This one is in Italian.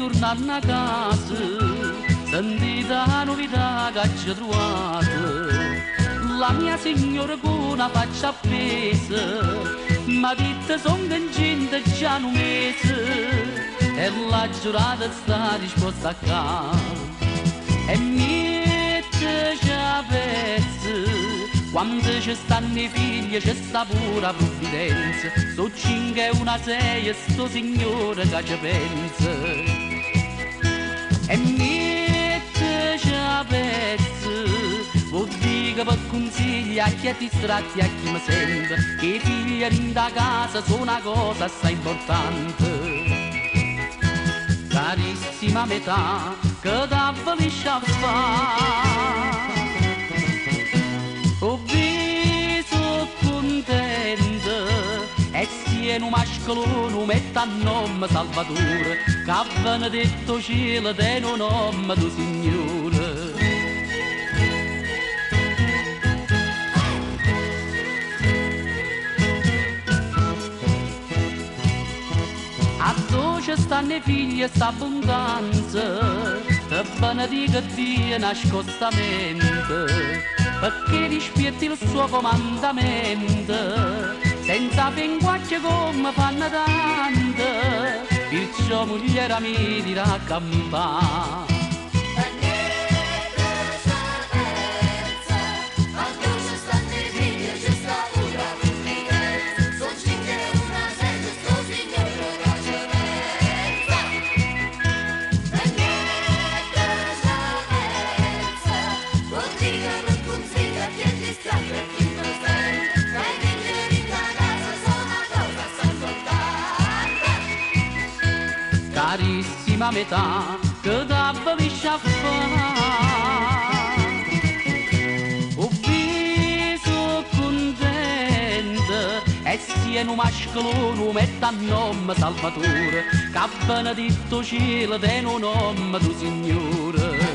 tornando a casa, sentita la novità che ci trovate. La mia signora con una faccia appesa m'ha detto son contenta già un mese e la giurata sta disposta a casa. E metterci a pezzi, quando ci stanno i figli c'è sta pura provvidenza. So 5 e una 6 e sto signore che ci pensa. E metterci a pezzi, vuol dire che per consigli a chi è distratti e a chi mi sente, che i figli in da casa sono una cosa assai importante. Carissima metà, che t'avvelisce a fare, ho visto contento e tiene un mascolo, non mette a nome Salvatore, che ha benedetto cielo del nome del Signore. Ci stanno i figli e sta abbondanza, te benedica Dio nascostamente, perché rispetti il suo comandamento, senza penguacce come fanno tante, perciò mogliera mi dirà campà. Carissima metà, che t'avvelisce a fare, ho visto contenta e tiene un mascolo, non mette a nome Salvatore, che ha benedetto cielo del nome del Signore.